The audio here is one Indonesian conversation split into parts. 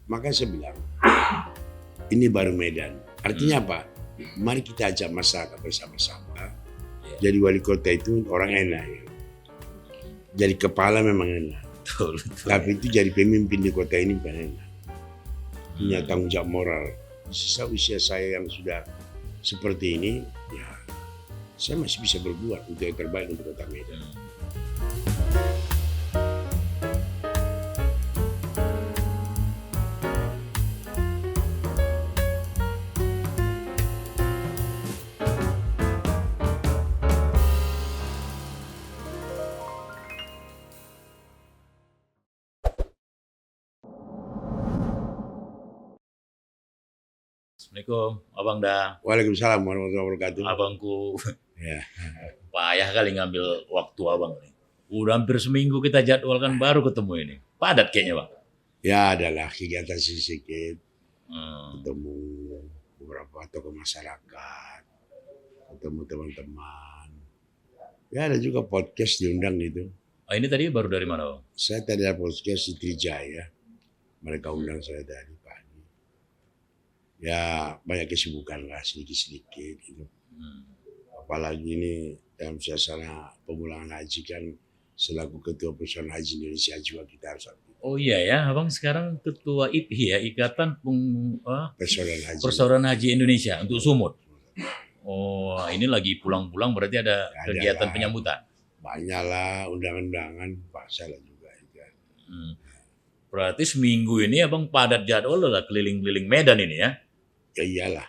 Maka saya bilang, ini baru Medan. Artinya apa? Mari kita ajak masyarakat bersama-sama. Jadi wali kota itu orang enak. Ya. Jadi kepala memang enak. Betul. Tapi itu jadi pemimpin di kota ini bukan enak. Punya tanggung jawab moral. Sisa usia saya yang sudah seperti ini, ya saya masih bisa berbuat untuk yang terbaik untuk kota Medan. Assalamualaikum, Abang dah. Waalaikumsalam warahmatullahi wabarakatuh. Abangku Ya. payah kali ngambil waktu abang nih. Udah hampir seminggu kita jadwalkan baru ketemu ini. Padat kayaknya bang. Ya adalah kegiatan sedikit, Hmm. ketemu beberapa tokoh masyarakat, ketemu teman-teman. Ya ada juga podcast diundang gitu. Ini tadi baru dari mana bang? Saya tadi ada podcast di Trijaya. Mereka undang saya tadi pagi. Ya banyak kesibukan lah sedikit-sedikit gitu. Apalagi ini dalam suasana pemulangan haji kan selaku Ketua Persaudaraan Haji Indonesia juga kita harus aktif. Oh iya ya, abang sekarang ketua IPHI ya, Ikatan Persaudaraan Haji. Persaudaraan Haji Indonesia untuk Sumut. Oh ini lagi pulang-pulang berarti ada Ada kegiatan lah. penyambutan. Banyak lah undangan-undangan, paksa lah juga. Berarti seminggu ini abang padat jadwal lah keliling-keliling Medan ini ya. Ya iyalah.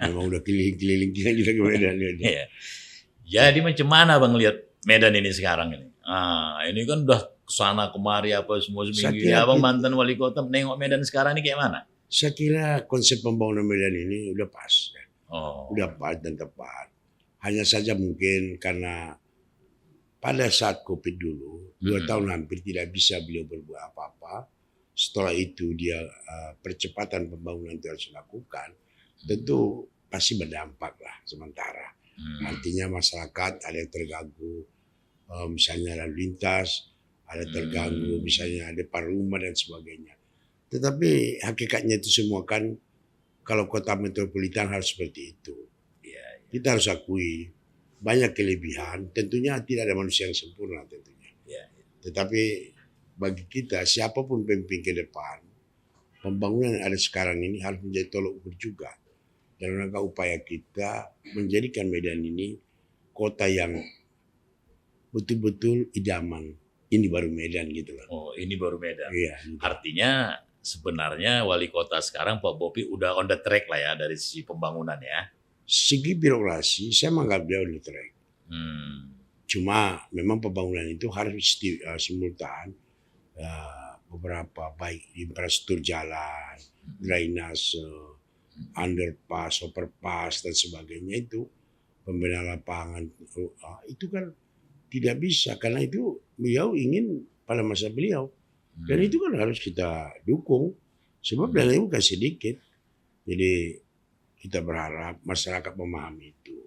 Memang udah keliling-keliling kita ke Medan. Iya. Jadi macam mana bang lihat Medan ini sekarang ini? Ini kan udah kesana kemari apa semua Saya seminggu. kira Abang kita- mantan wali kota menengok Medan sekarang ini kayak mana? Saya kira konsep pembangunan Medan ini udah pas. Ya. Oh, Udah pas dan tepat. Hanya saja mungkin karena pada saat COVID dulu, 2 tahun hampir tidak bisa beliau berbuat apa-apa. Setelah itu dia percepatan pembangunan itu harus dilakukan. Tentu pasti berdampak lah sementara. Artinya masyarakat ada yang terganggu, misalnya lalu lintas, ada terganggu, misalnya depan rumah dan sebagainya. Tetapi hakikatnya itu semua kan kalau kota metropolitan harus seperti itu. iya. Kita harus akui banyak kelebihan, tentunya tidak ada manusia yang sempurna tentunya. Iya. Tetapi bagi kita siapapun pemimpin ke depan, pembangunan yang ada sekarang ini harus menjadi tolok ukur juga dalam rangka upaya kita menjadikan Medan ini kota yang betul-betul idaman. Ini baru Medan gitu loh. Oh, ini baru Medan. Iya. Gitu. Artinya sebenarnya wali kota sekarang Pak Bopi udah on the track lah ya dari sisi pembangunan ya. Segi birokrasi saya menganggap dia on the track. Cuma memang pembangunan itu harus simultan. Beberapa baik infrastruktur jalan, drainase, underpass, overpass dan sebagainya itu pembinaan lapangan itu kan tidak bisa karena itu beliau ingin pada masa beliau dan itu kan harus kita dukung sebab dana itu bukan sedikit. Jadi kita berharap masyarakat memahami itu.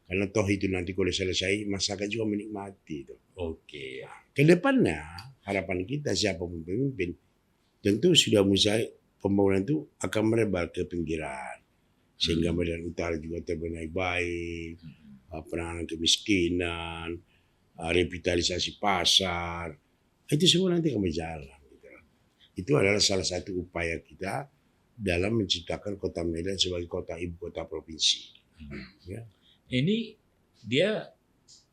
Karena toh itu nanti kalau selesai masyarakat juga menikmati itu. Oke. Kedepannya harapan kita siapapun pemimpin tentu sudah mulai pembangunan itu akan merebak ke pinggiran sehingga Medan Utara juga terbenahi baik, penanganan kemiskinan, revitalisasi pasar, itu semua nanti akan berjalan. Gitu. Itu adalah salah satu upaya kita dalam menciptakan kota Medan sebagai kota ibu kota provinsi. Ya. Ini dia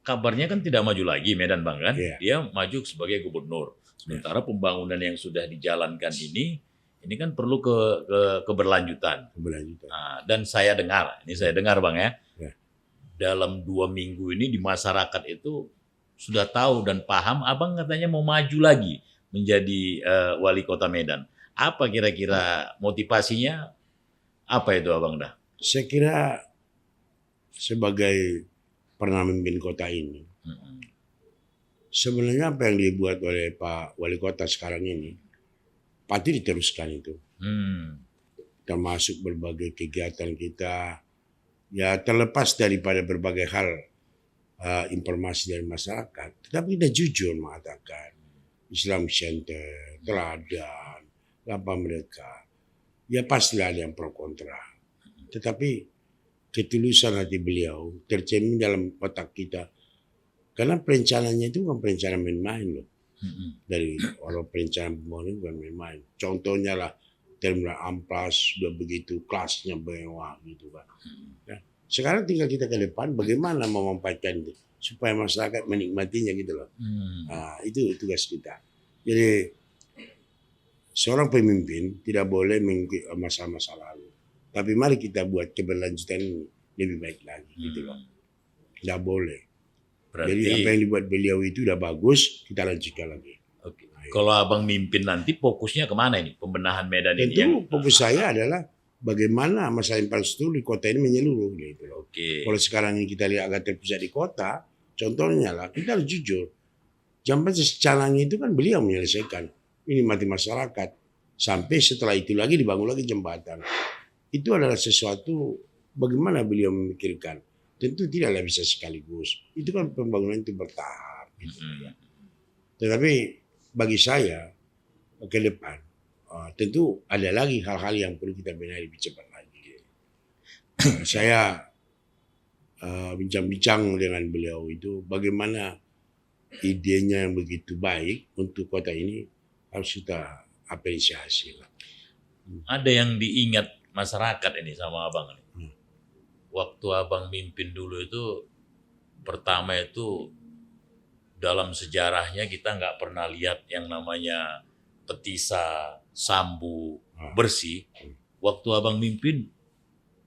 kabarnya kan tidak maju lagi Medan Bang kan? Iya. Dia maju sebagai gubernur. Sementara pembangunan yang sudah dijalankan ini kan perlu keberlanjutan. Keberlanjutan. Nah, dan saya dengar Bang ya, Ya. dalam 2 minggu ini di masyarakat itu sudah tahu dan paham Abang katanya mau maju lagi menjadi wali kota Medan. Apa kira-kira motivasinya? Apa itu Abang dah? Saya kira sebagai pernah memimpin kota ini, sebenarnya apa yang dibuat oleh Pak Wali Kota sekarang ini, pasti diteruskan itu. Termasuk berbagai kegiatan kita, ya terlepas daripada berbagai hal informasi dari masyarakat, tetapi kita jujur mengatakan Islam Center, teladan, apa mereka. Ya pastilah ada yang pro kontra. Tetapi ketulusan hati beliau tercermin dalam otak kita. Karena perencanaannya itu bukan perencanaan main-main loh. Dari orang perencanaan pembangunan bukan main-main. Contohnya lah terminal Amplas sudah begitu kelasnya mewah gitu kan. Ya. Sekarang tinggal kita ke depan bagaimana memanfaatkan itu supaya masyarakat menikmatinya gitu loh. Nah, itu tugas kita. Jadi seorang pemimpin tidak boleh mengikuti masa-masa lalu. Tapi mari kita buat keberlanjutan ini lebih baik lagi gitu loh. Tidak boleh. Jadi apa yang dibuat beliau itu udah bagus, kita lanjutkan lagi. Oke. Kalau abang mimpin nanti fokusnya kemana ini? Pembenahan Medan ini? Tentu fokus saya adalah bagaimana masalah infrastruktur di kota ini menyeluruh gitu loh. Oke. Kalau sekarang ini kita lihat agak terpusat di kota, contohnya lah kita harus jujur. Jembatan Canangi itu kan beliau menyelesaikan. Ini mati masyarakat. Sampai setelah itu lagi dibangun lagi jembatan. Itu adalah sesuatu bagaimana beliau memikirkan. Tentu tidaklah bisa sekaligus. Itu kan pembangunan itu bertahap. Gitu. Tetapi bagi saya ke depan tentu ada lagi hal-hal yang perlu kita benahi lebih cepat lagi. Saya bincang-bincang dengan beliau itu bagaimana idenya yang begitu baik untuk kota ini harus kita apresiasi. Ada yang diingat masyarakat ini sama abang ini. Waktu abang mimpin dulu itu pertama itu dalam sejarahnya kita nggak pernah lihat yang namanya petisa, sambu bersih. Waktu abang mimpin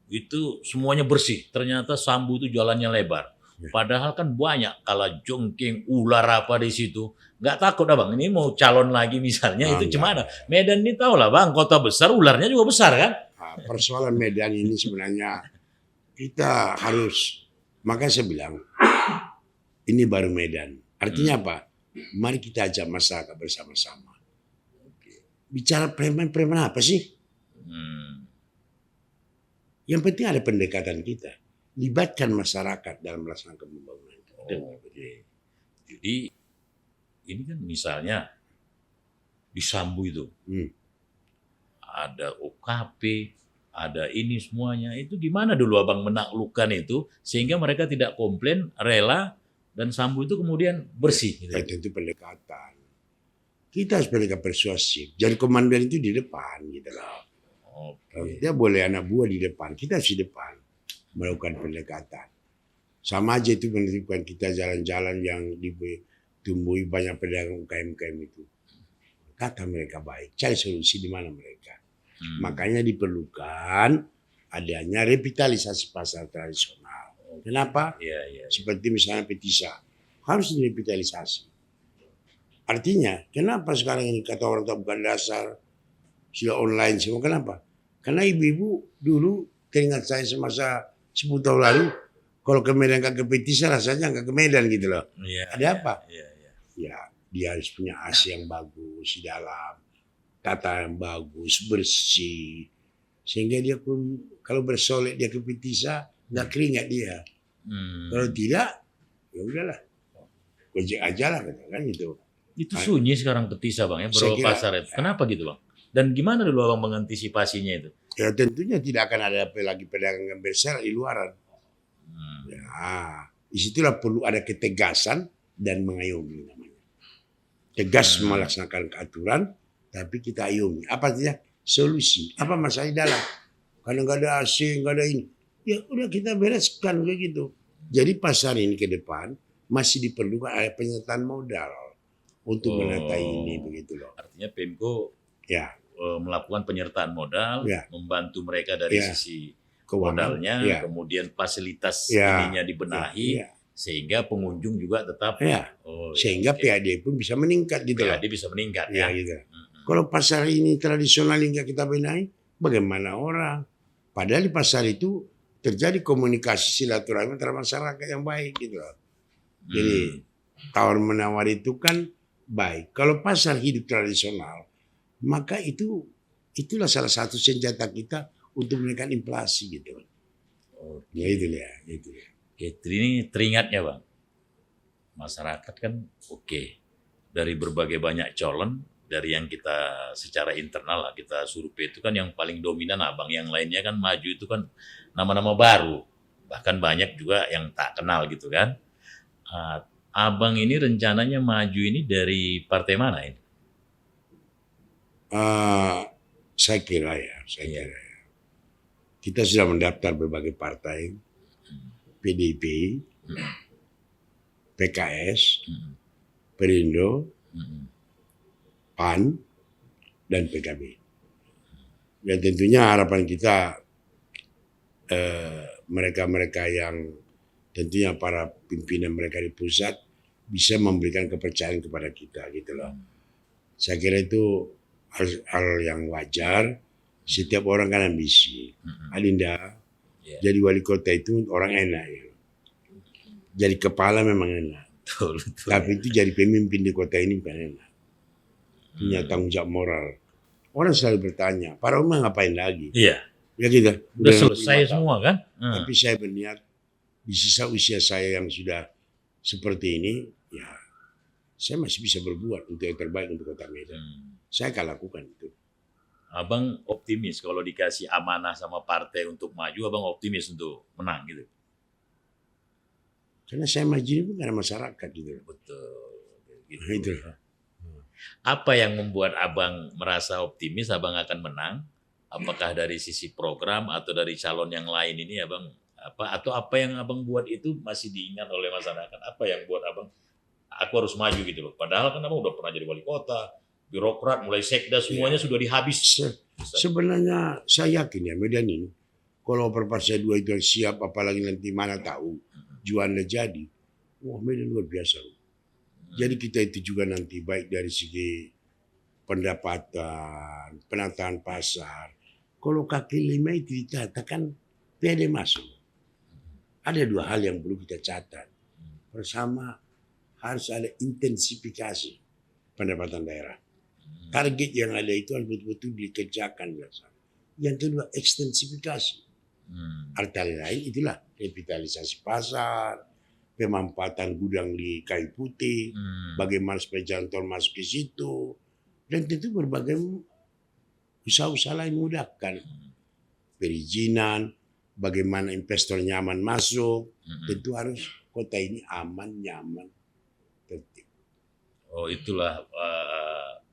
itu semuanya bersih. Ternyata sambu itu jalannya lebar. Padahal kan banyak kalajengking, ular apa di situ. Nggak takut abang, ini mau calon lagi misalnya itu gimana? Medan ini tahu lah bang, kota besar, ularnya juga besar kan? Persoalan Medan ini sebenarnya kita harus, makanya saya bilang ini baru Medan. Artinya apa? Mari kita ajak masyarakat bersama-sama. Bicara preman-preman apa sih? Yang penting ada pendekatan kita. Libatkan masyarakat dalam melaksanakan pembangunan. Jadi ini kan misalnya di Sambu itu ada OKP, ada ini semuanya. Itu gimana dulu abang menaklukkan itu sehingga mereka tidak komplain, rela, dan Sambu itu kemudian bersih. Gitu. Ya, tentu pendekatan. Kita harus pendekatan persuasif. Jadi komandan itu di depan gitu loh. Dia boleh anak buah di depan, kita harus di depan melakukan pendekatan. Sama aja itu menentukan kita jalan-jalan yang ditumbuhi banyak pedagang UKM-UKM itu. Kata mereka baik, cari solusi di mana mereka. Makanya diperlukan adanya revitalisasi pasar tradisional. Kenapa? Seperti misalnya Petisa, harus direvitalisasi. Artinya, kenapa sekarang ini kata orang tak bukan dasar, sudah online semua, kenapa? Karena ibu-ibu dulu, teringat saya semasa 10 tahun lalu, kalau ke Medan ke Petisa rasanya nggak ke Medan gitu loh. Ada apa? Ya, dia harus punya AC yang bagus di dalam, tata yang bagus, bersih, sehingga dia pun kalau bersolek dia ke Petisa nggak keringat dia. Kalau tidak, ya udahlah, gojek aja lah kan gitu. Itu sunyi sekarang Petisa bang ya, beberapa pasar itu. Kenapa gitu bang? Dan gimana dulu abang mengantisipasinya itu? Ya tentunya tidak akan ada lagi pedagang yang besar di luaran. Ya, disitulah perlu ada ketegasan dan mengayomi namanya. Tegas melaksanakan aturan, tapi kita ayomi. Apa saja solusi? Apa masalah di dalam? Karena nggak ada AC, nggak ada ini. Ya udah kita bereskan begitu. Jadi pasar ini ke depan masih diperlukan ada penyertaan modal untuk menata ini begitu loh. Artinya Pemko melakukan penyertaan modal, membantu mereka dari sisi modalnya, kemudian fasilitas ininya dibenahi, sehingga pengunjung juga tetap sehingga PAD pun bisa meningkat gitu loh. PAD bisa meningkat gitu. Kalau pasar ini tradisional yang kita benahi, bagaimana orang? Padahal di pasar itu terjadi komunikasi silaturahmi antara masyarakat yang baik gitu loh. Jadi tawar menawar itu kan baik. Kalau pasar hidup tradisional, maka itulah salah satu senjata kita untuk menekan inflasi gitu. Ya itu ya. Ini teringatnya bang, masyarakat kan dari berbagai banyak calon dari yang kita secara internal lah kita survei itu kan yang paling dominan Abang, yang lainnya kan maju itu kan nama-nama baru, bahkan banyak juga yang tak kenal gitu kan. Abang ini rencananya maju ini dari partai mana ini? Saya kira kita sudah mendaftar berbagai partai, PDIP, PKS, Perindo, PAN, dan PKB. Dan tentunya harapan kita mereka-mereka yang tentunya para pimpinan mereka di pusat bisa memberikan kepercayaan kepada kita gitu loh. Saya kira itu hal yang wajar. Setiap orang kan ambisi. Adinda, jadi wali kota itu orang enak ya. Jadi kepala memang enak. Betul. Tapi itu jadi pemimpin di kota ini bukan enak. Punya tanggung jawab moral. Orang selalu bertanya, para umum ngapain lagi? Iya. Ya kita. Udah selesai semua kan? Tapi saya berniat di sisa usia saya yang sudah seperti ini, ya saya masih bisa berbuat untuk yang terbaik untuk Kota Medan. Saya akan lakukan itu. Abang optimis kalau dikasih amanah sama partai untuk maju, abang optimis untuk menang gitu? Karena saya maju ini bukan karena masyarakat gitu. Betul. Gitu. Nah, itu. Apa yang membuat abang merasa optimis abang akan menang? Apakah dari sisi program atau dari calon yang lain ini abang apa yang abang buat itu masih diingat oleh masyarakat? Apa yang buat abang aku harus maju gitu loh? Padahal kan abang udah pernah jadi wali kota, birokrat, mulai sekda semuanya sudah dihabis. Sebenarnya saya yakin ya Medan ini kalau Perparsa 2 itu siap, apalagi nanti mana tahu juara jadi, wah Medan luar biasa. Jadi kita itu juga nanti baik dari segi pendapatan, penataan pasar. Kalau kaki lima itu dikatakan pede masuk. Ada 2 hal yang perlu kita catat. Pertama, harus ada intensifikasi pendapatan daerah. Target yang ada itu harus betul-betul dikerjakan. Yang kedua, ekstensifikasi. Arti lain itulah revitalisasi pasar, pemanfaatan gudang di Kayu Putih, bagaimana supaya jalan tol masuk ke situ, dan tentu berbagai usaha-usaha lain mudahkan. Perizinan, bagaimana investor nyaman masuk, tentu harus kota ini aman, nyaman, tertib. Oh itulah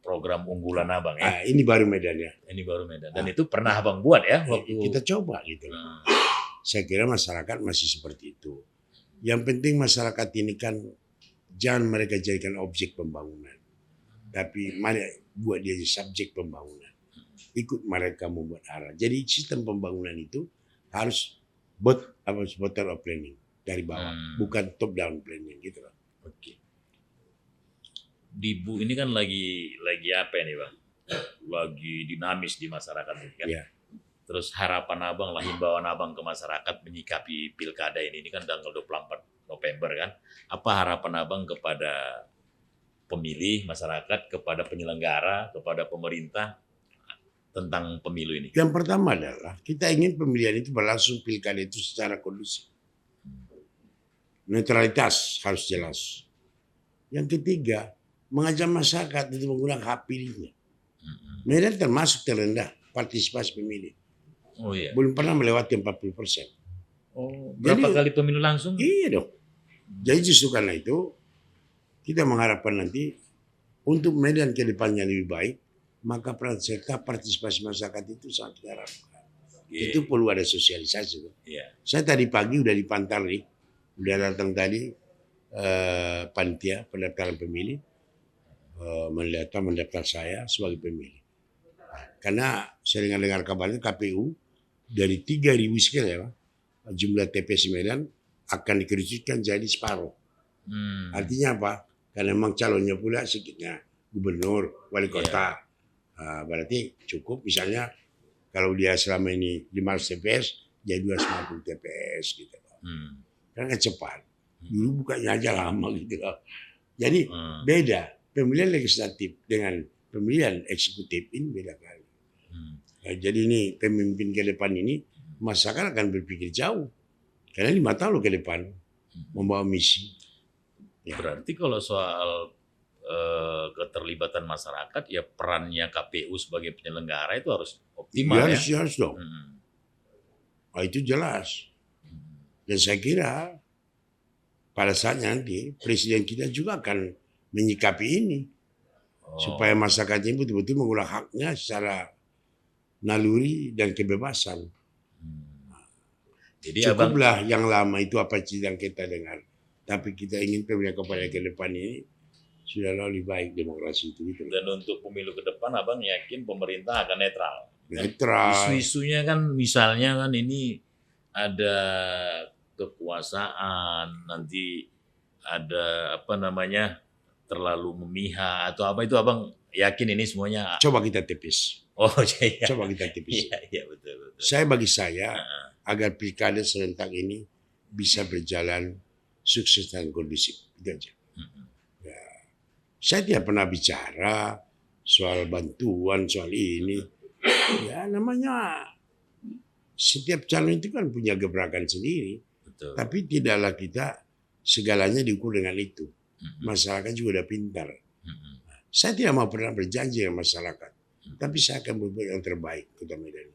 program unggulan abang ya? Ini baru Medan ya. Ini baru Medan. Dan itu pernah abang buat ya? Waktu Kita coba gitu. Saya kira masyarakat masih seperti itu. Yang penting masyarakat ini kan jangan mereka jadikan objek pembangunan. Tapi mari buat dia subjek pembangunan. Ikut mereka membuat arah. Jadi sistem pembangunan itu harus bottom of planning dari bawah, bukan top down planning gitu loh. Oke. Di Bu ini kan lagi apa ini bang? Lagi dinamis di masyarakat ini kan. Ya. Terus harapan abang lah, himbauan abang ke masyarakat menyikapi pilkada ini kan tanggal 24 November kan. Apa harapan abang kepada pemilih, masyarakat, kepada penyelenggara, kepada pemerintah tentang pemilu ini? Yang pertama adalah kita ingin pemilihan itu berlangsung pilkada itu secara kondusif. Netralitas harus jelas. Yang ketiga, mengajak masyarakat untuk menggunakan hak pilihnya. Medan termasuk terendah partisipasi pemilih. Oh iya. Belum pernah melewati 40%. Oh, berapa kali pemilu langsung? Iya dong. Jadi justru karena itu kita mengharapkan nanti untuk Medan ke depannya lebih baik, maka peran serta partisipasi masyarakat itu sangat kita harapkan. Itu perlu ada sosialisasi. Saya tadi pagi udah di Pantali, udah datang tadi panitia pendaftaran pemilih, mendaftar saya sebagai pemilih. Karena saya dengar kabarnya KPU dari 3.000 sekian ya, jumlah TPS Medan akan dikerucutkan jadi separuh. Artinya apa? Karena memang calonnya pula sedikitnya gubernur, wali kota. Berarti cukup misalnya kalau dia selama ini 500 TPS, jadi 250 TPS gitu. Karena cepat. Dulu bukanya aja lama gitu. Jadi beda. Pemilihan legislatif dengan pemilihan eksekutif ini beda kali. Jadi ini pemimpin ke depan ini masyarakat akan berpikir jauh. Karena 5 tahun ke depan membawa misi. Ya. Berarti kalau soal keterlibatan masyarakat, ya perannya KPU sebagai penyelenggara itu harus optimal ya. Harus dong. Nah, itu jelas. Dan saya kira pada saatnya nanti presiden kita juga akan menyikapi ini supaya masyarakatnya betul-betul menggunakan haknya secara naluri dan kebebasan. Jadi Cukuplah yang lama itu apa yang kita dengar. Tapi kita ingin pemilihan kepada ke depan ini sudahlah lebih baik demokrasi itu. Gitu. Dan untuk pemilu ke depan Abang yakin pemerintah akan netral. Netral. Isu-isunya kan misalnya kan ini ada kekuasaan, nanti ada terlalu memihak atau apa itu Abang yakin ini semuanya? Coba kita tepis. Oh iya. Coba kita tepis. Iya betul. Bagi saya agar pilkada serentak ini bisa berjalan sukses dan kondusif. Itu aja. Ya. Saya tidak pernah bicara soal bantuan, soal ini. Ya namanya setiap calon itu kan punya gebrakan sendiri. Betul. Tapi tidaklah kita segalanya diukur dengan itu. Masyarakat juga udah pintar. Saya tidak mau pernah berjanji dengan masyarakat. Tapi saya akan berbuat yang terbaik Kota Medan.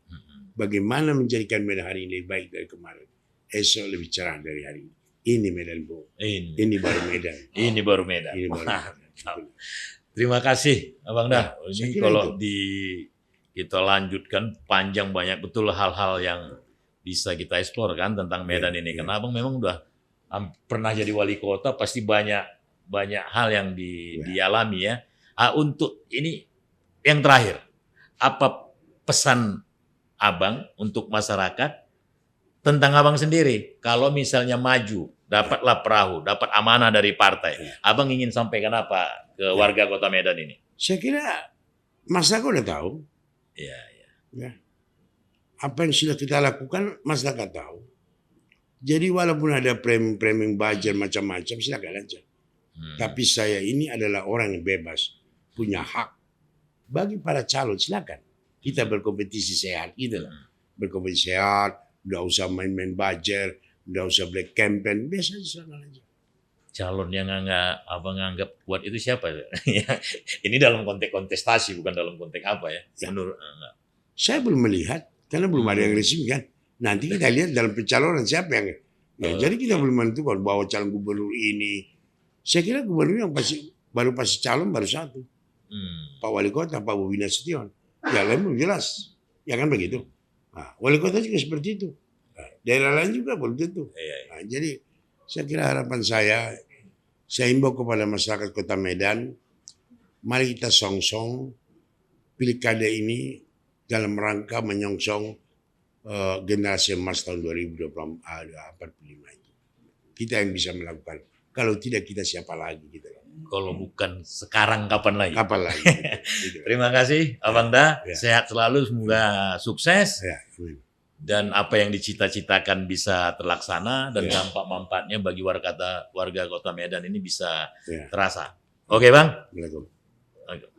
Bagaimana menjadikan Medan hari ini lebih baik dari kemarin. Esok lebih cerah dari hari ini. Ini Medan, Bu. Ini baru Medan. Ini baru Medan. Ini baru Medan. Terima kasih Abang Dah. Saya Ini kira kalau itu. kita lanjutkan panjang banyak betul hal-hal yang bisa kita eksplor kan tentang Medan ini. Karena Abang memang udah pernah jadi wali kota, pasti banyak hal yang dialami ya. Untuk ini yang terakhir, apa pesan Abang untuk masyarakat tentang Abang sendiri? Kalau misalnya maju, dapatlah perahu, dapat amanah dari partai, Abang ingin sampaikan apa ke warga Kota Medan ini? Saya kira masyarakat udah tahu. Iya. Ya. Apa yang sudah kita lakukan, masyarakat tahu. Jadi walaupun ada framing buzzer macam-macam, silakan aja. Tapi saya ini adalah orang yang bebas, punya hak. Bagi para calon silakan. Kita berkompetisi sehat gitu lah. Berkompetisi sehat, udah usah main-main buzzer, udah usah black campaign, biasa silakan aja. Calon yang Abang anggap kuat itu siapa? Ini dalam konteks kontestasi, bukan dalam konteks apa ya? Menurut saya belum melihat, karena belum ada yang resmi kan. Nanti kita lihat dalam pencalonan siapa yang. Jadi kita belum menentukan bahwa calon gubernur ini. Saya kira gubernur yang baru pasti calon baru satu. Pak Wali Kota, Pak Bobi Nasution. Ya lain belum jelas. Ya kan begitu. Nah, Wali Kota juga seperti itu. Nah, daerah lain juga belum tentu. Nah, jadi saya kira harapan saya himbau kepada masyarakat Kota Medan, mari kita song-song pilkada ini dalam rangka menyongsong generasi emas tahun 2045 itu. Kita yang bisa melakukan. Kalau tidak kita siapa lagi gitu. Kalau bukan sekarang kapan lagi? Kapan lagi? Gitu. Terima kasih Abang Dah. Sehat selalu, semoga sukses. Dan apa yang dicita-citakan bisa terlaksana dan dampak manfaatnya bagi warga Kota Medan ini bisa terasa. Oke Bang? Assalamualaikum.